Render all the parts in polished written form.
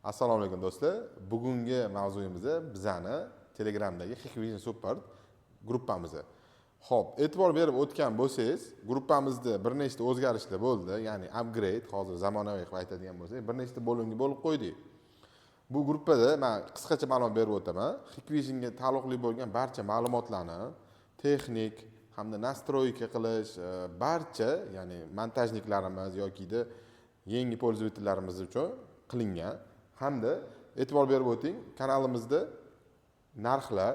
Assalomu alaykum do'stlar. Bugungi mavzuyimiz bizani Telegramdagi Hikvision Support gruppamiz. Xo'p, e'tibor berib o'tgan bo'lsangiz, gruppamizda bir nechta o'zgarishlar bo'ldi, ya'ni upgrade, hozir zamonaviy qilib aytadigan bo'lsak, bir nechta bo'limga bo'lib qo'ydik. Bu gruppada men qisqacha ma'lumot berib o'taman. Hikvisionga taalluqli bo'lgan barcha ma'lumotlarni texnik hamda nastroyka qilish, barcha, ya'ni montajniklarimiz yoki yangi pользовательlarimiz uchun qilingan. Hamda e'tibor berib o'ting, kanalimizda narxlar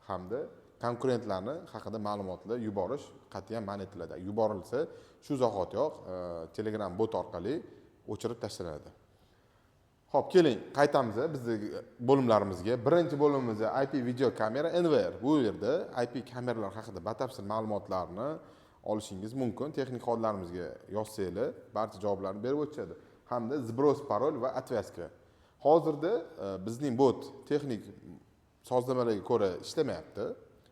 hamda konkurentlarni haqida ma'lumotlar yuborish qat'iyan man etiladi. Yuborilsa, shu zahotiyoq Telegram bot orqali o'chirib tashlanadi. Xo'p, keling, qaytamiz bizning bo'limlarimizga. Birinchi bo'limimiz IP video kamera NVR. Bu yerda IP kameralar haqida batafsil ma'lumotlarni olishingiz mumkin. Texnik xodlarimizga yozsanglar, barcha javoblarni berib o'tishadi. Hamda zbros parol va отвязка. Hozirda bizning bot texnik sozlamalarga ko'ra ishlamayapti.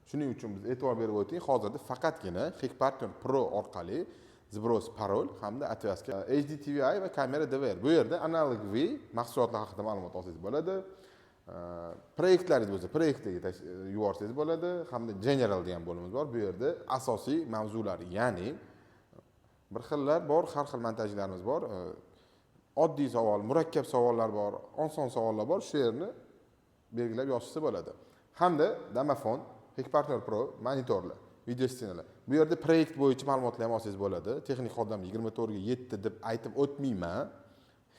Shuning uchun biz e'tibor berib o'ting, hozirda faqatgina Hikpartner Pro orqali zbros parol hamda отвязка HDTVI va kamera DVR. Bu yerda analog V mahsulotlar haqida ma'lumot olsangiz bo'ladi. Proyektlaringiz bo'lsa, proyektga yuborsangiz bo'ladi. Hamda general degan bo'limiz bor. Bu yerda asosiy mavzular, ya'ni bir xillar bor, har xil montajlarimiz bor. Oddiy savol, murakkab savollar bor, oson savollar bor. Shu yerni belgilab yozishsa bo'ladi. Hamda Damafon, Hikpartner Pro monitorlar, video stinalar. Bu yerda proyekt bo'yicha ma'lumotlar ham olsangiz bo'ladi. Texnik xodam 24 ga 7 deb aytib o'tmayman.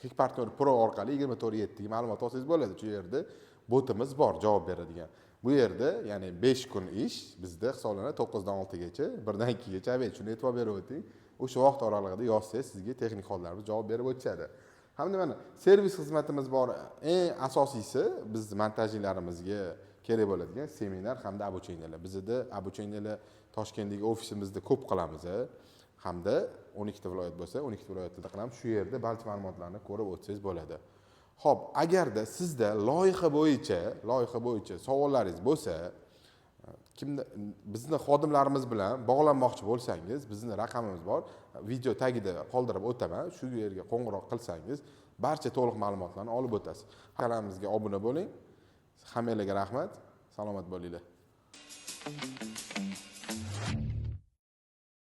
Hikpartner Pro orqali 24 ga 7 ga ma'lumot olsangiz bo'ladi. Shu yerda botimiz bor, javob beradigan. Bu yerda, ya'ni 5 kun ish bizda hisoblanadi 9 dan 6 gacha, 1 dan 2 gacha. Shuni e'tibor berib o'ting. O'sha vaqt oralig'ida yozsangiz, sizga texnik xodlarimiz javob berib o'tishadi. Hamda mana servis xizmatimiz bor. Eng asosiysi biz montajchilarimizga kerak bo'ladigan seminar hamda обучениялар. Bizda обучениялар Toshkentdagi ofisimizda ko'p qilamiz. Hamda 12 ta viloyat bo'lsa, 12 ta viloyatda qilamiz. Shu yerda barcha ma'lumotlarni ko'rib o'tsangiz bo'ladi. Xo'p, agarda sizda loyiha bo'yicha savollaringiz bo'lsa, bizni xodimlarimiz bilan bog'lanmoqchi bo'lsangiz, bizning raqamimiz bor. Video tagida qoldirib o'taman. Shu yerga qo'ng'iroq qilsangiz, barcha to'liq ma'lumotlarni olib o'tasiz. Kanalimizga obuna bo'ling. Hammalarga rahmat. Salomat bo'linglar.